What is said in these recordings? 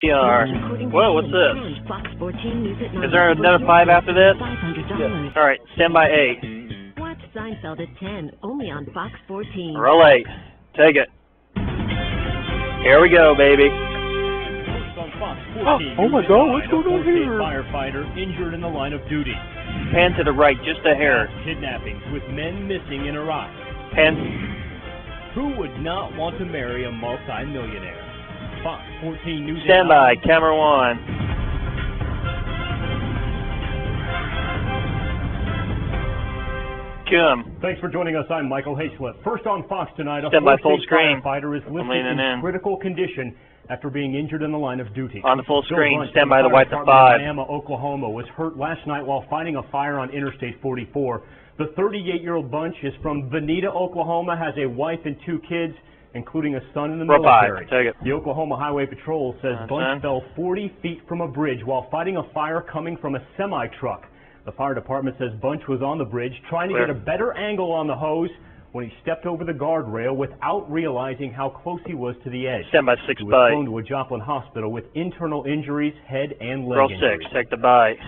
PR. Whoa, what's this? Is there another 5 after this? Yes. Alright, stand by 8. Watch Seinfeld at 10, only on Fox 14. Roll 8. Take it. Here we go, baby. Oh my God, what's going on here? Firefighter injured in the line of duty. Pan to the right, just a hair. Kidnappings with men missing in Iraq. Pan. Who would not want to marry a multi-millionaire? Fox 14 News. Stand by, camera 1. Kim. Thanks for joining us. I'm Michael Hayslip. First on Fox tonight, a Stand by full screen. firefighter is listed in critical condition after being injured in the line of duty. On the full screen, stand by the fire white to 5. Miami, Oklahoma, was hurt last night while fighting a fire on Interstate 44. The 38-year-old Bunch is from Veneta, Oklahoma, has a wife and 2 kids, including a son in the military. 5. Take it. The Oklahoma Highway Patrol says Bunch fell 40 feet from a bridge while fighting a fire coming from a semi-truck. The fire department says Bunch was on the bridge trying to get a better angle on the hose when he stepped over the guardrail without realizing how close he was to the edge. Stand by 6 He was bite. flown to a Joplin hospital with internal injuries, head and leg Roll injuries. 6. Take the bite.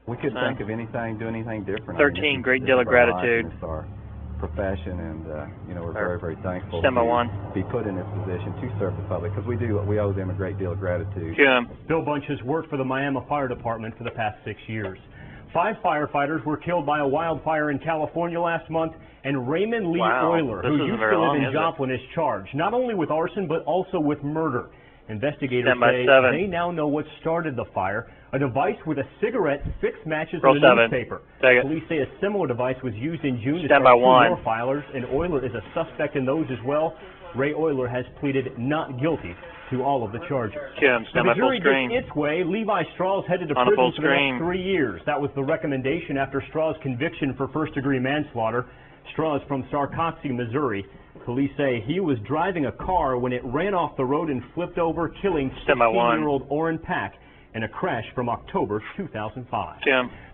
We couldn't think of anything, do anything different. 13. Great deal of gratitude. It's our profession, and we're very, very thankful Stand by 1. to be put in this position to serve the public, because we owe them a great deal of gratitude. Kim. Bill Bunch has worked for the Miami Fire Department for the past 6 years. 5 firefighters were killed by a wildfire in California last month, and Raymond Lee Euler, who used to live in Joplin, is charged not only with arson but also with murder. Investigators say they now know what started the fire, a device with a cigarette, 6 matches, and a newspaper. Police say a similar device was used in June to start 2 more filers, and Euler is a suspect in those as well. Ray Euler has pleaded not guilty to all of the charges. Missouri gets its way. Levi Strauss headed to prison for the next 3 years. That was the recommendation after Strauss' conviction for first-degree manslaughter. Strauss from Sarkozy, Missouri. Police say he was driving a car when it ran off the road and flipped over, killing 16-year-old Orrin Pack in a crash from October 2005.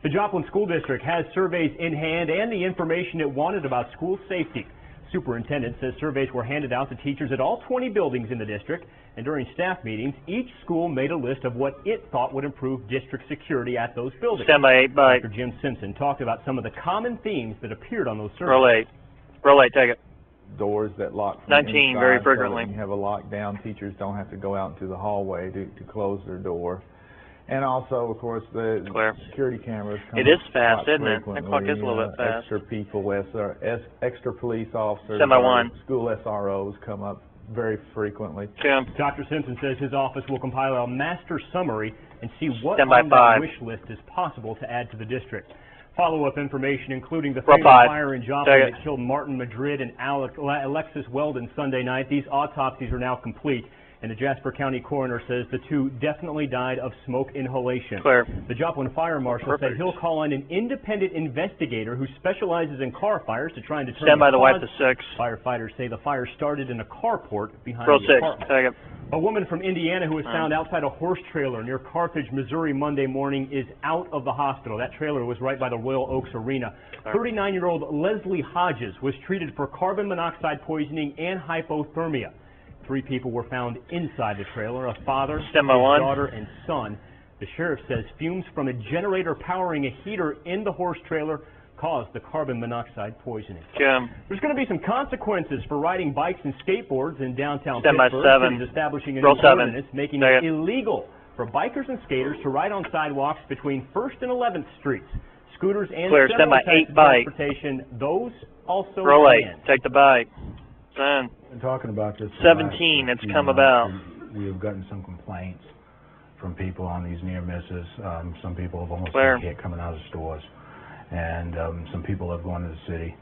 The Joplin School District has surveys in hand and the information it wanted about school safety. Superintendent says surveys were handed out to teachers at all 20 buildings in the district, and during staff meetings, each school made a list of what it thought would improve district security at those buildings. Stand by 8 bite. Dr. Jim Simpson talked about some of the common themes that appeared on those surveys. Roll 8. Roll 8, take it. Doors that lock from 19, inside, very frequently. So when you have a lockdown, teachers don't have to go out into the hallway to close their door. And also, of course, the security cameras come It is fast, quite isn't it? That clock is a little bit fast. Extra people, extra police officers, Stand by 1. School SROs come up very frequently. Dr. Simpson says his office will compile a master summary and see what Stand on by that 5. wish list is possible to add to the district. Follow-up information, including the fatal fire in Joplin that killed Martin Madrid and Alexis Weldon Sunday night. These autopsies are now complete, and the Jasper County coroner says the 2 definitely died of smoke inhalation. The Joplin Fire Marshal said he'll call on an independent investigator who specializes in car fires to try and determine the cause. 6. Firefighters say the fire started in a carport behind Roll the 6. apartment. Take it. A woman from Indiana who was found outside a horse trailer near Carthage, Missouri Monday morning is out of the hospital. That trailer was right by the Royal Oaks Arena. 39-year-old Leslie Hodges was treated for carbon monoxide poisoning and hypothermia. 3 people were found inside the trailer, a father, his daughter, and son. The sheriff says fumes from a generator powering a heater in the horse trailer caused the carbon monoxide poisoning. There's going to be some consequences for riding bikes and skateboards in downtown Pittsburg. City's establishing a new ordinance making it illegal for bikers and skaters to ride on sidewalks between 1st and 11th Streets. Scooters and several types of transportation, those also Roll 8. Take the bite. Son. Talking about this 17, it's come about. We have gotten some complaints from people on these near misses. Some people have almost been hit coming out of stores. And some people have gone to the city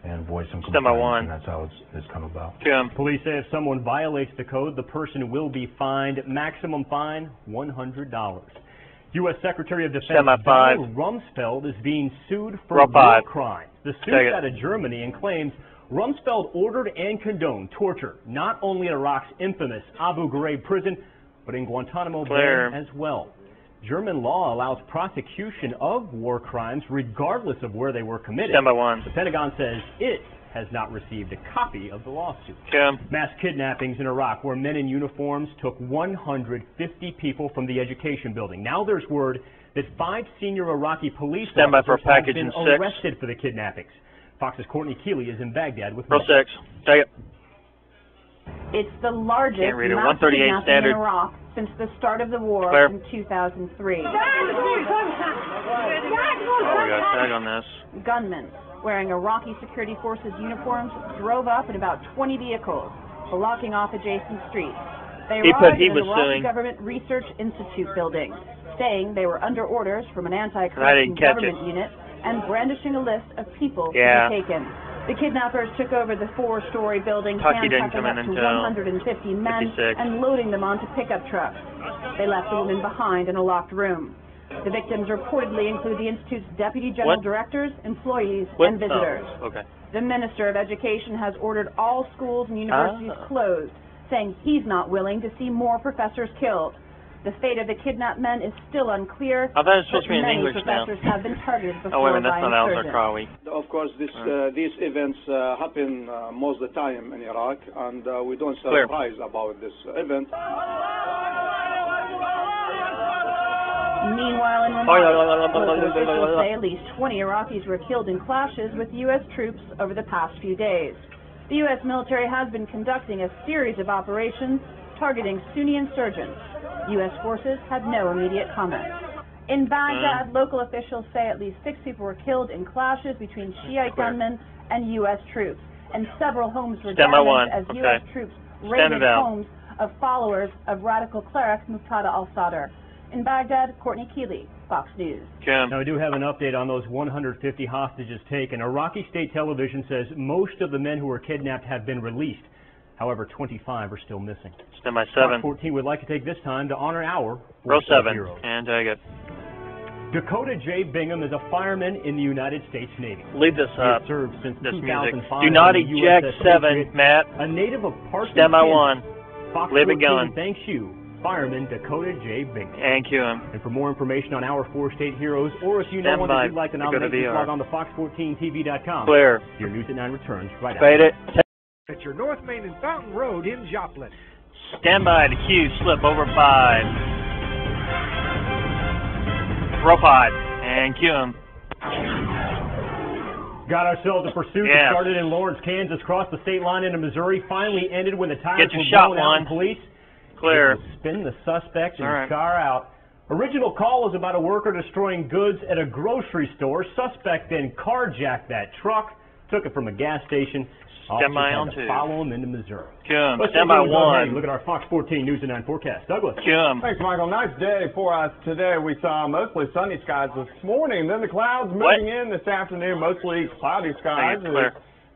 and voiced some complaints, and that's how it's come about. Police say if someone violates the code, the person will be fined. Maximum fine, $100. U.S. Secretary of Defense Donald Rumsfeld is being sued for war crimes. The suit's out of Germany and claims Rumsfeld ordered and condoned torture, not only at Iraq's infamous Abu Ghraib prison, but in Guantanamo Bay as well. German law allows prosecution of war crimes regardless of where they were committed. Stand by 1. The Pentagon says it has not received a copy of the lawsuit. Okay. Mass kidnappings in Iraq, where men in uniforms took 150 people from the education building. Now there's word that 5 senior Iraqi police officers have been arrested for the kidnappings. Fox's Courtney Keeley is in Baghdad with Row 6. Take it. It's the largest mass kidnapping in Iraq since the start of the war in 2003. Oh, we got a tag on this. Gunmen wearing Iraqi security forces uniforms drove up in about 20 vehicles, blocking off adjacent streets. They arrived in the Iraqi Government Research Institute building, saying they were under orders from an anti-corruption government unit and brandishing a list of people to be taken. The kidnappers took over the 4-story building, handcuffing up to 150 men and loading them onto pickup trucks. They left the women behind in a locked room. The victims reportedly include the Institute's deputy general directors, employees, and visitors. The Minister of Education has ordered all schools and universities closed, saying he's not willing to see more professors killed. The fate of the kidnapped men is still unclear, but many professors have been targeted before by insurgents. Of course, these events happen most of the time in Iraq, and we don't surprise about this event. Meanwhile, in Ramadi, local officials say at least 20 Iraqis were killed in clashes with U.S. troops over the past few days. The U.S. military has been conducting a series of operations targeting Sunni insurgents. U.S. forces had no immediate comment. In Baghdad, local officials say at least 6 people were killed in clashes between Shiite gunmen and U.S. troops, and several homes were damaged as U.S. troops raided homes of followers of radical cleric Muqtada al-Sadr. In Baghdad, Courtney Keeley, Fox News. Now, we do have an update on those 150 hostages taken. Iraqi state television says most of the men who were kidnapped have been released. However, 25 are still missing. Stand by 7. Fox 14 would like to take this time to honor our Row 7. heroes. And take it. Dakota J. Bingham is a fireman in the United States Navy. Leave this up. He served since this 2005. Music. Do not eject 7, Matt. A native of Parsons, Stand by 1. Fox Leave it going. Thanks you, Fireman Dakota J. Bingham. Thank you. And for more information on our 4 state heroes, or if you know one that you'd like to nominate, log on to fox14tv.com. Clear. Your News at 9 returns right Fade after. it. At your North Main and Fountain Road in Joplin. Stand by to cue slip over 5. Row 5. And cue him. Got ourselves a pursuit that started in Lawrence, Kansas, crossed the state line into Missouri, finally ended when the tires were blown out and police Clear. spin the suspect and car out. Original call was about a worker destroying goods at a grocery store. Suspect then carjacked that truck, took it from a gas station. Stand by on 2. Follow him into Missouri. Let's stand by 1. Look at our Fox 14 News at 9 forecast. Douglas. Thanks, Michael. Nice day for us today. We saw mostly sunny skies this morning. Then the clouds moving in this afternoon, mostly cloudy skies.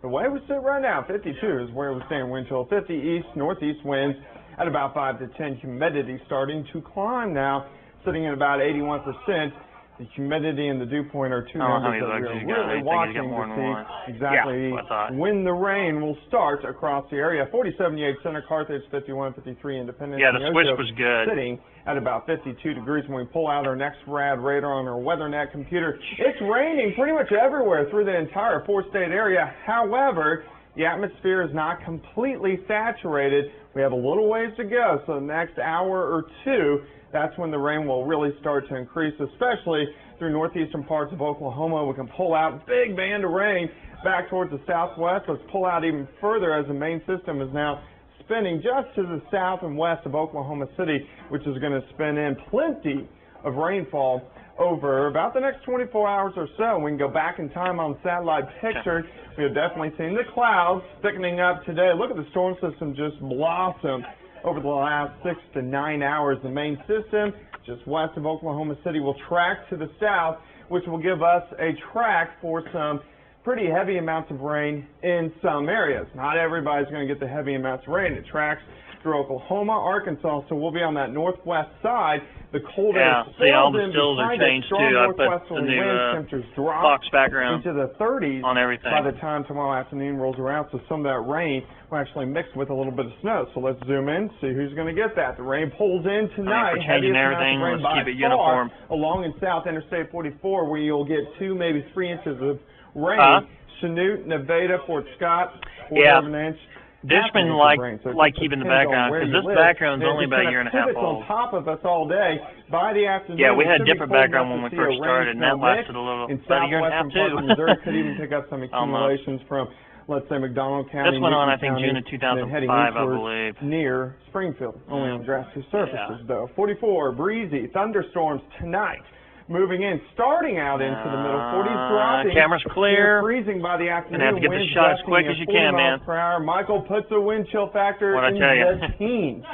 The way we sit right now, 52 is where we're staying. Wind chill 50 east, northeast winds at about 5 to 10. Humidity starting to climb now, sitting at about 81%. The humidity and the dew point are two numbers that we're really watching to see exactly when the rain will start across the area. 4078 Center, Carthage, 5153 Independence. Yeah, the switch was good. Sitting at about 52 degrees when we pull out our next rad radar on our WeatherNet computer. It's raining pretty much everywhere through the entire 4-state area. However, the atmosphere is not completely saturated. We have a little ways to go, so the next hour or two, that's when the rain will really start to increase, especially through northeastern parts of Oklahoma. We can pull out big band of rain back towards the southwest. Let's pull out even further as the main system is now spinning just to the south and west of Oklahoma City, which is going to spin in plenty of rainfall over about the next 24 hours or so. We can go back in time on satellite picture. We have definitely seen the clouds thickening up today. Look at the storm system just blossom over the last 6 to 9 hours. The main system just west of Oklahoma City will track to the south, which will give us a track for some pretty heavy amounts of rain in some areas. Not everybody's going to get the heavy amounts of rain. It tracks through Oklahoma, Arkansas, so we'll be on that northwest side. The cold air all the stills are changed too. I put the new temperatures drop Fox background into the 30s on everything by the time tomorrow afternoon rolls around, so some of that rain will actually mix with a little bit of snow. So let's zoom in, see who's going to get that. The rain pulls in tonight. We're changing everything. Let's keep it uniform. Along in South Interstate 44, where you'll get 2, maybe 3 inches of Rain, Chanute, Nevada, Fort Scott, an inch. Dishman like keeping the background because this background's only about a year and a half old. On top of us all day. By the afternoon, yeah, we had a different background when we first started, and that lasted a little, about a year and a half too. Missouri could even pick up some accumulations from, let's say, McDonald County. This went on, I think, June of 2005, I believe. Near Springfield, only on grassy surfaces, though. 44, breezy, thunderstorms tonight. Moving in, starting out into the middle 40s, dropping. Camera's clear. Freezing by the afternoon. Gonna have to get the shot as quick as you can, man. Per hour. Michael puts the wind chill factor in the teens.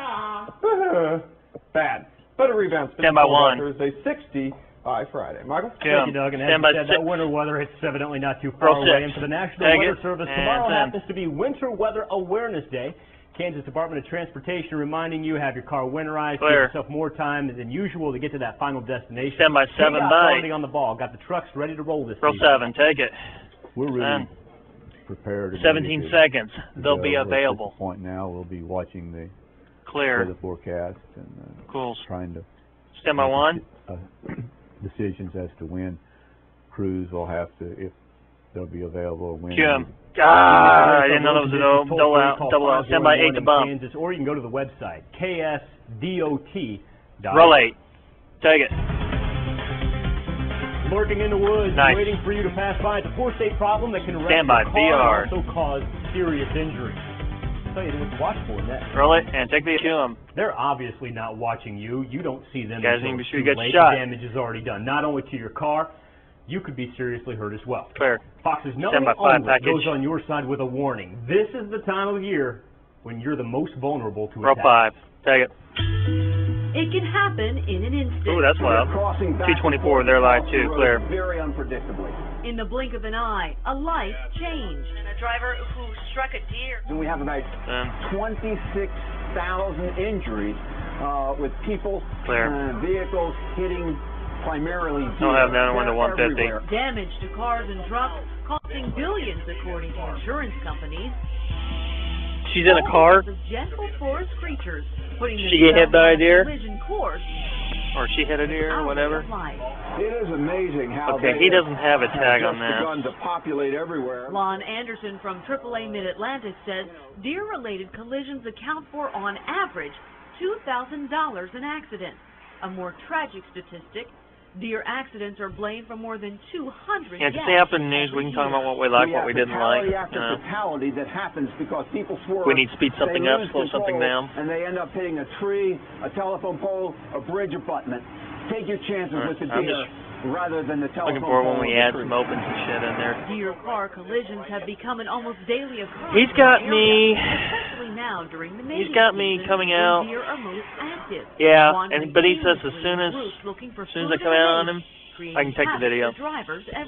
Bad. But a rebound. Stand by 1. Thursday, 60 by Friday. Michael? Thank you, Doug. And as you said, that winter weather, it's evidently not too far away. And for the National Weather Service, tomorrow happens to be Winter Weather Awareness Day. Kansas Department of Transportation reminding you have your car winterized. Give yourself more time than usual to get to that final destination. Stand by 7 by. Already on the ball. Got the trucks ready to roll this season. 7, take it. We're really prepared. 17 seconds. They'll be available. At this point now, we'll be watching the weather forecast and trying to stand by 1. Decisions as to when crews will have to, if they'll be available, when. I didn't know there was a double out. Stand by 8 to bump. Kansas, or you can go to the website, ksdot. Roll 8. Take it. Lurking in the woods, waiting for you to pass by. It's a 4-state problem that can wreck Stand by your car and VR. also cause serious injury. I'll tell you what to watch for next. Roll it and take the cue. They're obviously not watching you. You don't see them. Guys need to be sure you get late. shot. The damage is already done, not only to your car. You could be seriously hurt as well. Clear. Fox's Melanie Ulrich goes on your side with a warning. This is the time of year when you're the most vulnerable to attack. Roll 5. Take it. It can happen in an instant. Ooh, that's loud. 224, they're live too. Clear. Very unpredictably. In the blink of an eye, a life changed. And a driver who struck a deer. And we have about 26,000 injuries with people and vehicles hitting primarily I'll have that one to 150. Damage to cars and trucks costing billions according to insurance companies. She's in a car? Gentle forest creatures putting she get hit by a deer? Course. Or she hit a deer or whatever? It is amazing how he doesn't have a tag on that. Begun to populate everywhere. Lon Anderson from AAA Mid-Atlantic says deer-related collisions account for, on average, $2,000 an accident. A more tragic statistic, deer accidents are blamed for more than 200 deaths. Stay up in the news. We can talk about what we like, what we didn't like. Fatality that happens because people swerve. We need to speed something up, slow something down. And they end up hitting a tree, a telephone pole, a bridge abutment. Take your chances with the deer rather than the telephone pole. Looking for when we add some opens and shit in there. Deer car collisions have become an almost daily occurrence. He's got me. Especially now during the mating me coming out. Deer are most active. Yeah, but he says as soon as I come out on him, I can take the video.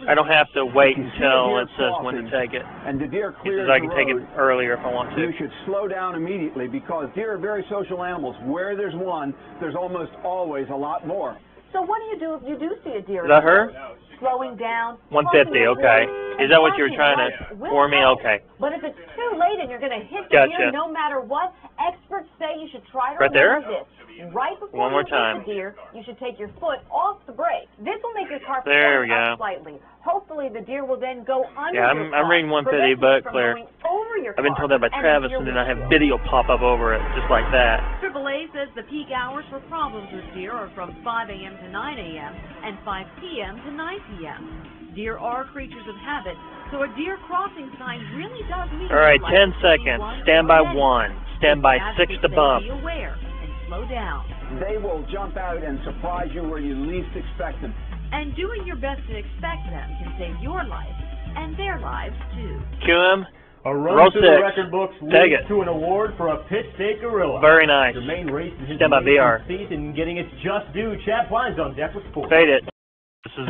I don't have to wait until it says when to take it. And the deer clears I can take it earlier if I want to. You should slow down immediately because deer are very social animals. Where there's one, there's almost always a lot more. So what do you do if you do see a deer? Is that her? Slowing down. 150, okay. Is that what you were trying to for me? Okay. But if it's too late and you're going to hit the deer no matter what, experts say you should try to remember this. Right before you hit the deer, you should take your foot off the brake. This will make your car there we up go. slightly. Hopefully the deer will then go under your car. I'm reading 150, but clear. I've been told that by Travis, and then I have video pop up over it, just like that. AAA says the peak hours for problems with deer are from 5 a.m. to 9 a.m. and 5 p.m. to 9 p.m. Deer are creatures of habit, so a deer crossing sign really does mean. All right, 10 seconds. Stand by 1. Stand by 6 to bump. Be aware and slow down. They will jump out and surprise you where you least expect them. And doing your best to expect them can save your life and their lives too. Cue him. A run through the record books leads to an award for a Pitt State Gorilla. Very nice. The main race in his Stand by VR. season, getting its just due. Chad Bline's on deck with sports. Fade it. This is.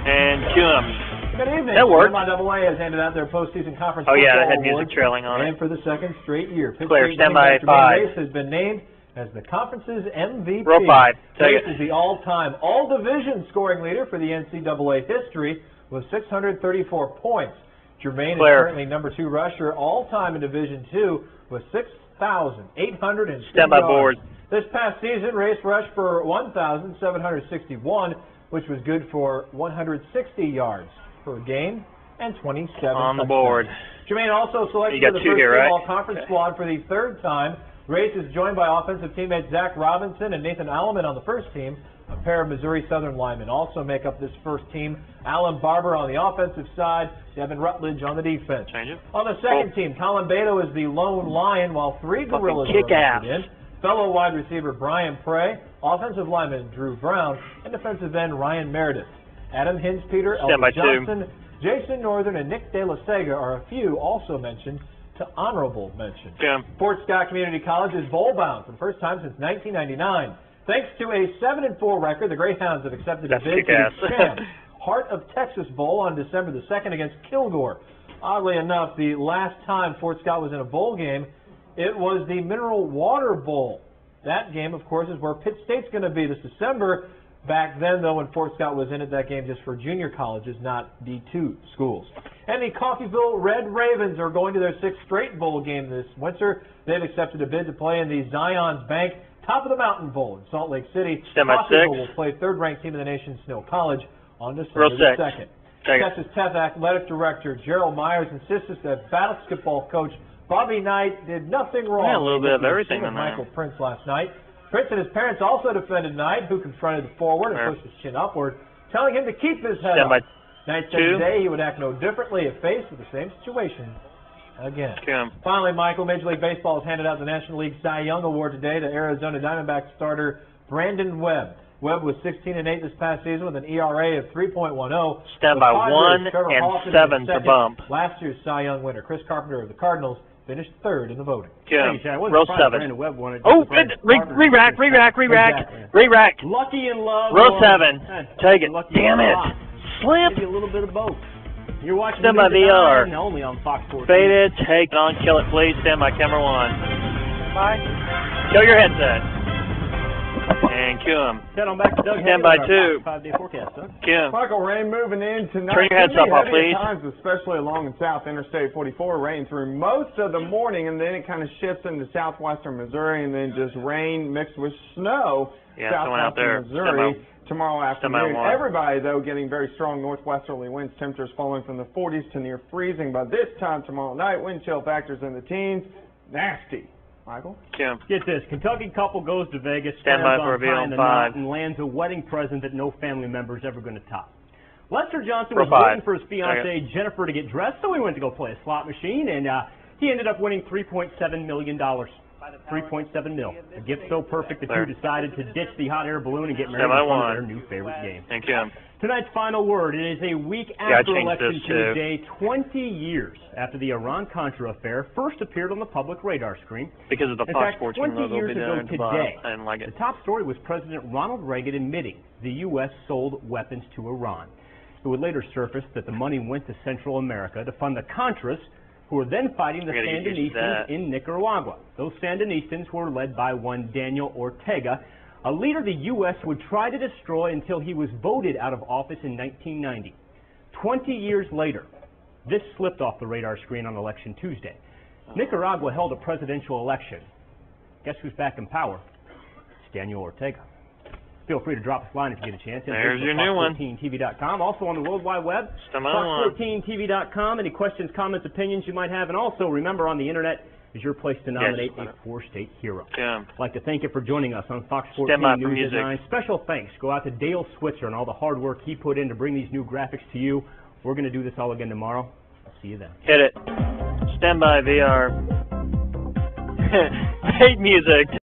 And cue him. Good evening. That worked. MIAA has handed out their postseason conference. Oh yeah, that had awards, music trailing on it. And for the second straight year, Clear. Stand by 5. Race has been named as the conference's MVP. Row 5. Race is the all-time, all-division scoring leader for the NCAA history with 634 points. Jermaine is currently number 2 rusher all-time in Division II with 6,800 Stand by board. This past season, Race rushed for 1,761. which was good for 160 yards per game and 27 on the board. Jermaine also selected for the first here, team right? all-conference squad for the third time. Race is joined by offensive teammates Zach Robinson and Nathan Alleman on the first team. A pair of Missouri Southern linemen also make up this first team. Alan Barber on the offensive side, Devin Rutledge on the defense. On the second team, Colin Beto is the lone lion, while three Gorillas are in. Fellow wide receiver Brian Prey, offensive lineman Drew Brown, and defensive end Ryan Meredith. Adam Hinspeter, Elton Johnson, Jason Northern, and Nick De La Sega are a few also mentioned to honorable mention. Fort Scott Community College is bowl bound for the first time since 1999. Thanks to a 7-4 record, the Greyhounds have accepted a bid to the champ Heart of Texas Bowl on December the 2nd against Kilgore. Oddly enough, the last time Fort Scott was in a bowl game, it was the Mineral Water Bowl. That game, of course, is where Pitt State's going to be this December. Back then, though, when Fort Scott was in it, that game just for junior colleges, not D2 schools. And the Coffeyville Red Ravens are going to their 6th straight bowl game this winter. They've accepted a bid to play in the Zions Bank Top of the Mountain Bowl in Salt Lake City. Coffeyville will play third-ranked team in the nation, Snow College, on December the 2nd. Texas Tech Athletic Director Gerald Myers insisted that basketball coach Bobby Knight did nothing wrong. Yeah, a little bit of everything with Michael Prince last night. Prince and his parents also defended Knight, who confronted the forward and pushed his chin upward, telling him to keep his head up. Knight said today he would act no differently if faced with the same situation again. Finally, Michael, Major League Baseball has handed out the National League Cy Young Award today to Arizona Diamondbacks starter Brandon Webb. Webb was 16-8 this past season with an ERA of 3.10. Stand by 1 and 7 to bump. Last year's Cy Young winner, Chris Carpenter of the Cardinals, finished third in the voting. Row 7. Oh, re-rack. Lucky in love. Row 7. Take it. Damn it. Slip. Maybe a little bit of both. You're watching Stand by VR. Only on Fox 14. Faded. Take it on. Kill it, please. Stand by camera 1. Bye. Kill your headset. And cue him. Head on back to Doug. Stand by 2. 5-day forecast, Doug. Cue him. Michael, rain moving in tonight. Turn your headset off, please. Times, especially along in South Interstate 44, rain through most of the morning, and then it kind of shifts into southwestern Missouri, and then just rain mixed with snow. Southwestern Missouri tomorrow afternoon. Everybody, though, getting very strong northwesterly winds. Temperatures falling from the 40s to near freezing by this time tomorrow night. Wind chill factors in the teens. Nasty. Michael? Get this. Kentucky couple goes to Vegas, stand by for reveal on 5, and lands a wedding present that no family member is ever going to top. Lester Johnson was waiting for his fiancée Jennifer to get dressed, so he went to go play a slot machine, and he ended up winning $3.7 million. $3.7 mil. A gift so perfect the two decided to ditch the hot air balloon and get married in their new favorite game. Thank you. Tonight's final word. It is a week after Election Tuesday, 20 years after the Iran-Contra affair first appeared on the public radar screen. Because of the Fox 14 logo 20 years ago today, I didn't like it. The top story was President Ronald Reagan admitting the U.S. sold weapons to Iran. It would later surface that the money went to Central America to fund the Contras, who were then fighting the Sandinistas in Nicaragua. Those Sandinistas were led by one Daniel Ortega, a leader the U.S. would try to destroy until he was voted out of office in 1990. 20 years later, this slipped off the radar screen on Election Tuesday. Nicaragua held a presidential election. Guess who's back in power? It's Daniel Ortega. Feel free to drop us a line if you get a chance. There's your new one. Fox14TV.com. Also on the World Wide Web, Fox14TV.com. Any questions, comments, opinions you might have. And also, remember, on the Internet is your place to nominate a four-state hero. I'd like to thank you for joining us on Fox 14 News at 9. Special thanks go out to Dale Switzer and all the hard work he put in to bring these new graphics to you. We're going to do this all again tomorrow. I'll see you then. Hit it. Stand by VR. Hate music.